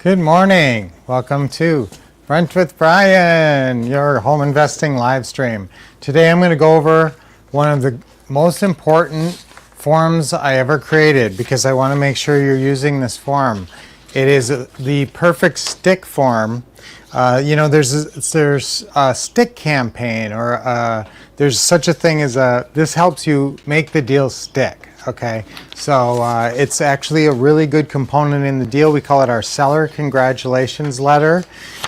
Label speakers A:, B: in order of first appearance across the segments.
A: Good morning. Welcome to Brunch with Brian, your home investing live stream. Today I'm going to go over one of the most important forms I ever created because I want to make sure you're using this form. It is the perfect stick form. There's a stick campaign, or there's such a thing as this helps you make the deal stick. Okay, so it's actually a really good component in the deal. We call it our seller congratulations letter,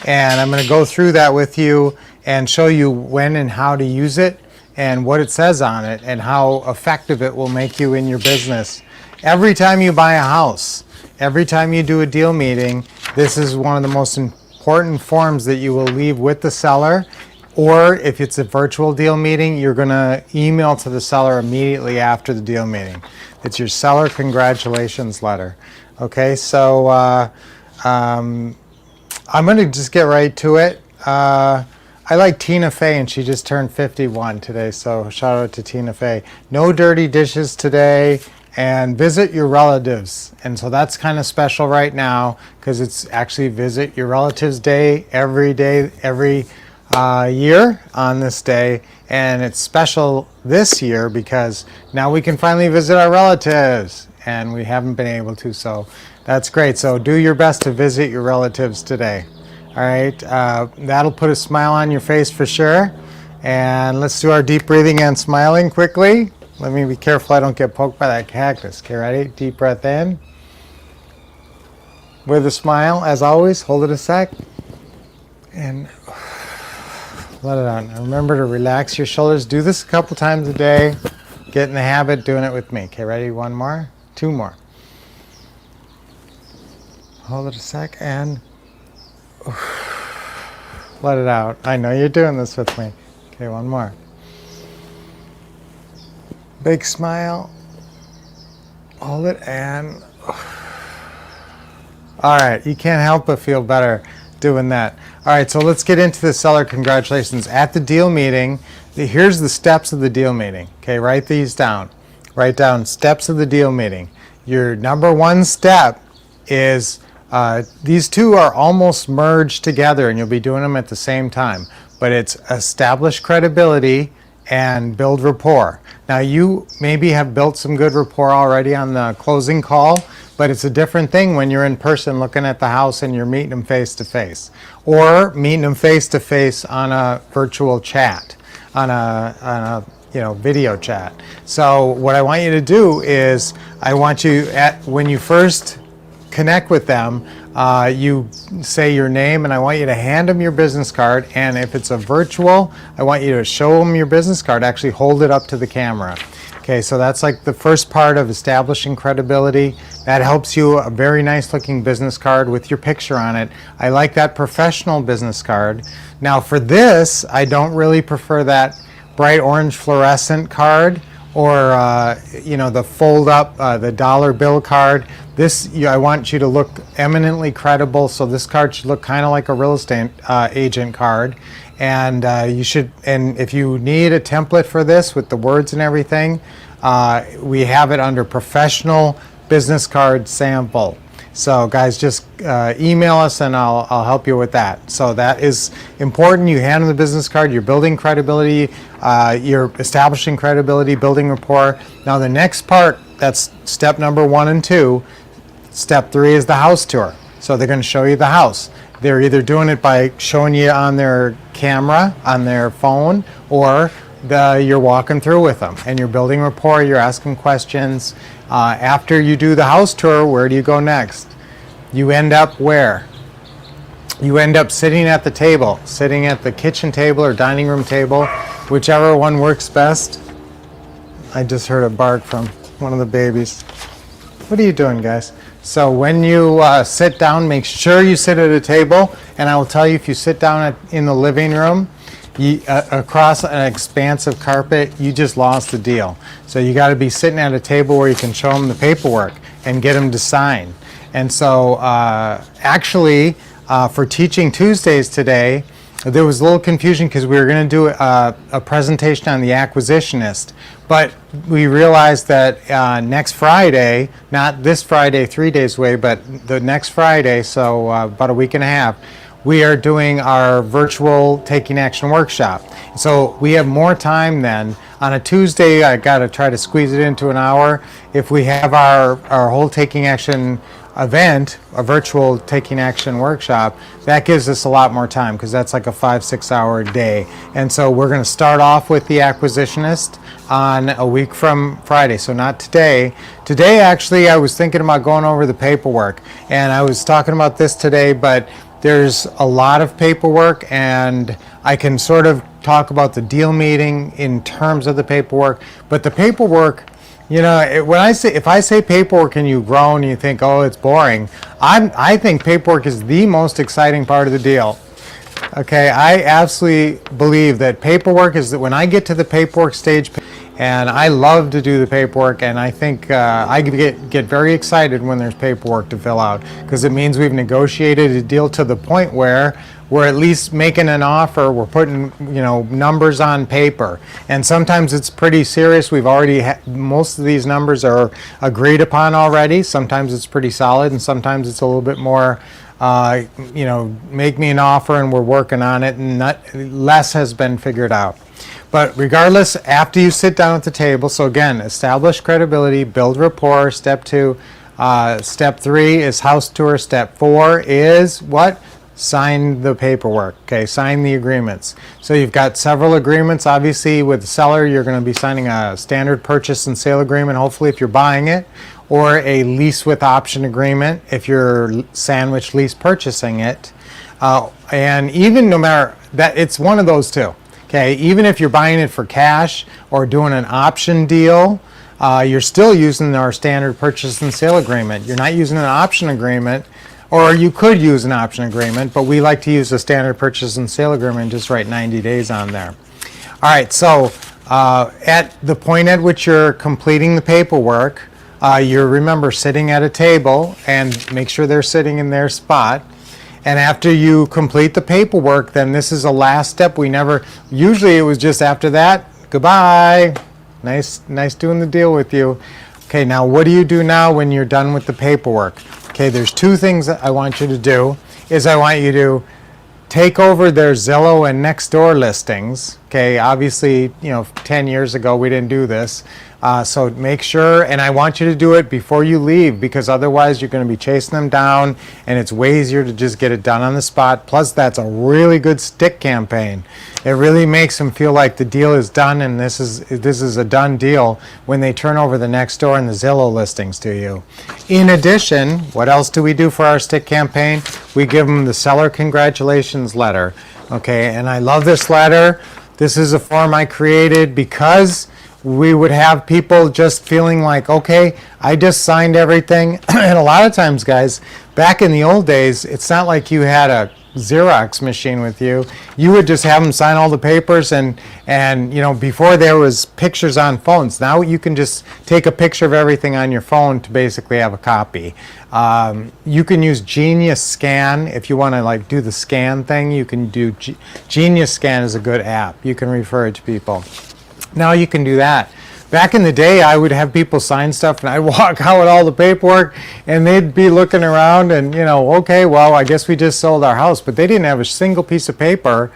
A: and I'm going to go through that with you and show you when and how to use it and what it says on it and how effective it will make you in your business. Every time you buy a house, every time you do a deal meeting, this is one of the most important forms that you will leave with the seller. Or if it's a virtual deal meeting, you're going to email to the seller immediately after the deal meeting. It's your seller congratulations letter. Okay, so I'm going to just get right to it. I like Tina Fey, and she just turned 51 today, so shout out to Tina Fey. No dirty dishes today, and visit your relatives. And so that's kind of special right now because it's actually Visit Your Relatives Day, every year on this day, and it's special this year because now we can finally visit our relatives, and we haven't been able to, so that's great. So do your best to visit your relatives today. All right, that'll put a smile on your face for sure. And let's do our deep breathing and smiling quickly. Let me be careful I don't get poked by that cactus. Okay, ready? Deep breath in with a smile, as always. Hold it a sec and let it out. Now remember to relax your shoulders. Do this a couple times a day. Get in the habit doing it with me. Okay, ready? One more, two more. Hold it a sec and let it out. I know you're doing this with me. Okay, one more. Big smile. Hold it and all right, you can't help but feel better doing that. All right, so let's get into the seller congratulations. At the deal meeting, here's the steps of the deal meeting. Okay, write these down. Write down steps of the deal meeting. Your number one step is, these two are almost merged together and you'll be doing them at the same time, but it's establish credibility and build rapport. Now you maybe have built some good rapport already on the closing call, but it's a different thing when you're in person looking at the house and you're meeting them face to face, or meeting them face to face on a virtual chat, on a video chat. So what I want you to do is I want you when you first connect with them, you say your name, and I want you to hand them your business card. And if it's a virtual, I want you to show them your business card. Actually hold it up to the camera. Okay, so that's like the first part of establishing credibility. That helps you a very nice looking business card with your picture on it. I like that professional business card. Now for this, I don't really prefer that bright orange fluorescent card, or the fold up, the dollar bill card. This, I want you to look eminently credible, so this card should look kind of like a real estate agent card. And and if you need a template for this with the words and everything, we have it under professional business card sample. So guys, just email us and I'll help you with that. So that is important. You hand them the business card, you're building credibility, you're establishing credibility, building rapport. Now the next part, that's step number 1 and 2. Step 3 is the house tour. So they're going to show you the house. They're either doing it by showing you on their camera, on their phone, or you're walking through with them and you're building rapport, you're asking questions. After you do the house tour, where do you go next? You end up where? You end up sitting at the table, sitting at the kitchen table or dining room table, whichever one works best. I just heard a bark from one of the babies. What are you doing, guys? So when you sit down, make sure you sit at a table, and I will tell you, if you sit down in the living room, across an expansive carpet, you just lost the deal. So you got to be sitting at a table where you can show them the paperwork and get them to sign. And so actually, for Teaching Tuesdays today, there was a little confusion because we were going to do a presentation on the acquisitionist, but we realized that next Friday, not this Friday 3 days away, but the next Friday, so about a week and a half, we are doing our virtual Taking Action workshop. So we have more time then. On a Tuesday, I got to try to squeeze it into an hour. If we have our whole Taking Action event, a virtual Taking Action workshop, that gives us a lot more time because that's like a 5-6 hour day. And so we're going to start off with the acquisitionist on a week from Friday, so not today. Today, actually, I was thinking about going over the paperwork, and I was talking about this today, but there's a lot of paperwork, and I can sort of talk about the deal meeting in terms of the paperwork, but the paperwork, you know, if I say paperwork and you groan and you think, oh, it's boring, I think paperwork is the most exciting part of the deal. Okay, I absolutely believe that paperwork is that when I get to the paperwork stage, and I love to do the paperwork, and I think I get very excited when there's paperwork to fill out because it means we've negotiated a deal to the point where we're at least making an offer, we're putting, you know, numbers on paper, and sometimes it's pretty serious. We've already most of these numbers are agreed upon already. Sometimes it's pretty solid, and sometimes it's a little bit more you know, make me an offer and we're working on it, and less has been figured out. But regardless, after you sit down at the table, so again, establish credibility, build rapport, step 2. Step 3 is house tour. Step 4 is what? Sign the paperwork. Okay, sign the agreements. So you've got several agreements. Obviously, with the seller, you're going to be signing a standard purchase and sale agreement, hopefully, if you're buying it, or a lease with option agreement if you're sandwich lease purchasing it. And even no matter that, it's one of those two. Okay, even if you're buying it for cash or doing an option deal, you're still using our standard purchase and sale agreement. You're not using an option agreement, or you could use an option agreement, but we like to use a standard purchase and sale agreement and just write 90 days on there. All right, so at the point at which you're completing the paperwork, you're, remember, sitting at a table, and make sure they're sitting in their spot. And after you complete the paperwork, then this is the last step. Usually it was just after that, goodbye. Nice doing the deal with you. Okay, now what do you do now when you're done with the paperwork? Okay, there's 2 things that I want you to do. I want you to take over their Zillow and Nextdoor listings. Okay, obviously, you know, 10 years ago we didn't do this. So make sure, and I want you to do it before you leave, because otherwise you're going to be chasing them down, and it's way easier to just get it done on the spot. Plus, that's a really good stick campaign. It really makes them feel like the deal is done, and this is a done deal when they turn over the Nextdoor and the Zillow listings to you. In addition, what else do we do for our stick campaign? We give them the seller congratulations letter. Okay, and I love this letter. This is a form I created because we would have people just feeling like, okay, I just signed everything. And a lot of times, guys, back in the old days, it's not like you had a Xerox machine with you. You would just have them sign all the papers, and you know, before there was pictures on phones. Now you can just take a picture of everything on your phone to basically have a copy. You can use Genius Scan if you want to like do the scan thing. You can do Genius Scan is a good app. You can refer it to people. Now you can do that. Back in the day, I would have people sign stuff, and I'd walk out with all the paperwork, and they'd be looking around, and, you know, okay, well, I guess we just sold our house, but they didn't have a single piece of paper,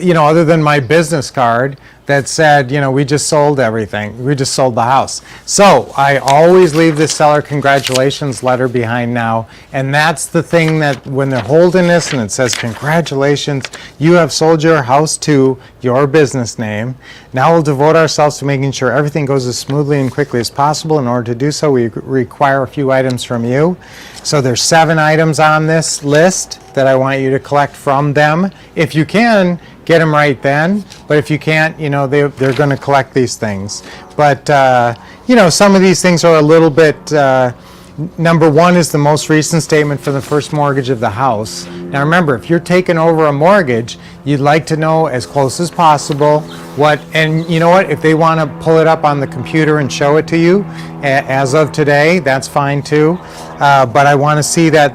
A: you know, other than my business card that said, you know, we just sold everything. We just sold the house. So I always leave this seller congratulations letter behind now, and that's the thing that when they're holding this and it says congratulations, you have sold your house to your business name. Now we'll devote ourselves to making sure everything goes as smoothly and quickly as possible. In order to do so, we require a few items from you. So there's 7 items on this list that I want you to collect from them. If you can, get them right then, but if you can't, you know, they're going to collect these things. But you know, some of these things are a little bit, number 1 is the most recent statement for the first mortgage of the house. Now remember, if you're taking over a mortgage, you'd like to know as close as possible and you know what, if they want to pull it up on the computer and show it to you as of today, that's fine too. But I want to see that,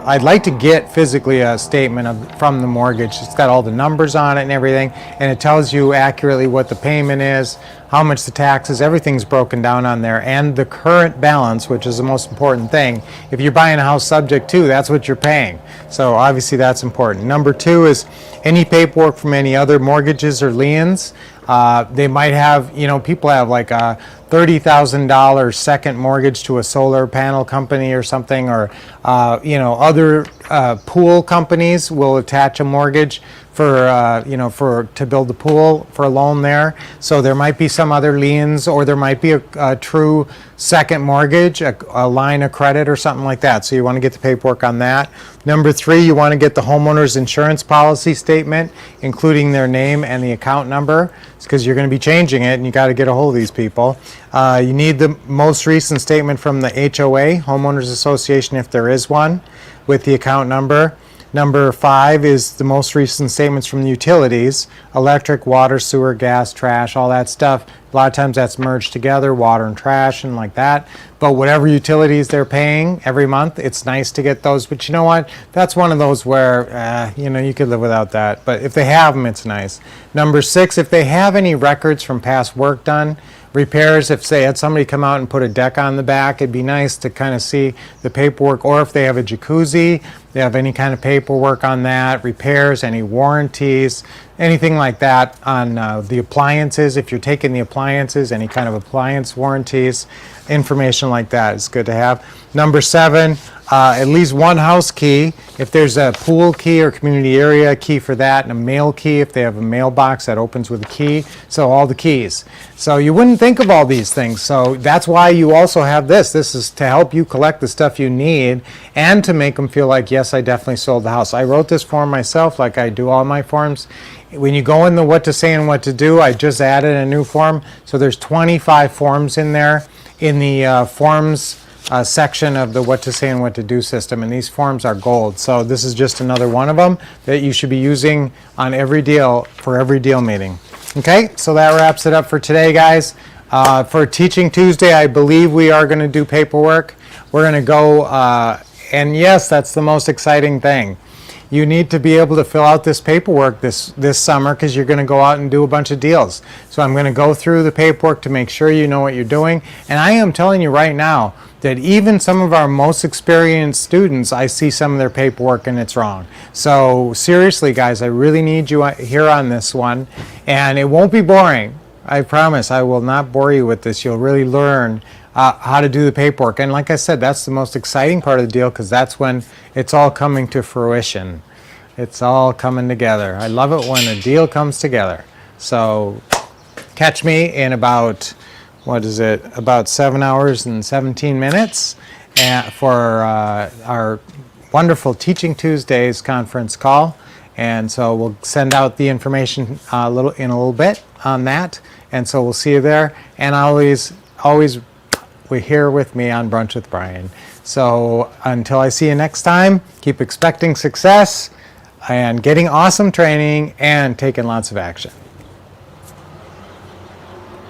A: I'd like to get physically a statement from the mortgage. It's got all the numbers on it and everything, and it tells you accurately what the payment is, how much the taxes, everything's broken down on there, and the current balance, which is the most important thing. If you're buying a house subject to, that's what you're paying. So obviously that's important. Number 2 is any paperwork from any other mortgages or liens. They might have, people have like a $30,000 second mortgage to a solar panel company or something, or other pool companies will attach a mortgage for to build the pool for a loan there. So there might be some other liens, or there might be a true second mortgage, a line of credit or something like that. So you want to get the paperwork on that. Number 3, you want to get the homeowner's insurance policy statement, including their name and the account number, because you're going to be changing it and you got to get a hold of these people. You need the most recent statement from the HOA, Homeowners Association, if there is one, with the account number. Number 5 is the most recent statements from the utilities, electric, water, sewer, gas, trash, all that stuff. A lot of times that's merged together, water and trash and like that. But whatever utilities they're paying every month, it's nice to get those. But you know what? That's one of those where, you could live without that. But if they have them, it's nice. Number 6, if they have any records from past work done, repairs, if they had somebody come out and put a deck on the back, it'd be nice to kind of see the paperwork. Or if they have a jacuzzi, they have any kind of paperwork on that, repairs, any warranties, anything like that on the appliances. If you're taking the appliances, any kind of appliance warranties, information like that is good to have. Number 7, at least one house key. If there's a pool key or community area key for that, and a mail key if they have a mailbox that opens with a key. So all the keys. So you wouldn't think of all these things. So that's why you also have this. This is to help you collect the stuff you need and to make them feel like, yes, I definitely sold the house. I wrote this form myself, like I do all my forms. When you go in the what to say and what to do, I just added a new form. So there's 25 forms in there in the forms section of the what to say and what to do system, and these forms are gold. So this is just another one of them that you should be using on every deal, for every deal meeting. Okay, so that wraps it up for today, guys. For Teaching Tuesday, I believe we are going to do paperwork. We're going to go, and yes, that's the most exciting thing. You need to be able to fill out this paperwork this summer, because you're going to go out and do a bunch of deals. So I'm going to go through the paperwork to make sure you know what you're doing. And I am telling you right now that even some of our most experienced students, I see some of their paperwork and it's wrong. So seriously, guys, I really need you here on this one. And it won't be boring. I promise I will not bore you with this. You'll really learn how to do the paperwork. And like I said, that's the most exciting part of the deal, because that's when it's all coming to fruition. It's all coming together. I love it when a deal comes together. So catch me in about, about 7 hours and 17 minutes for our wonderful Teaching Tuesdays conference call. And so we'll send out the information in a little bit on that. And so we'll see you there. And always we're here with me on Brunch with Brian. So until I see you next time, keep expecting success and getting awesome training and taking lots of action.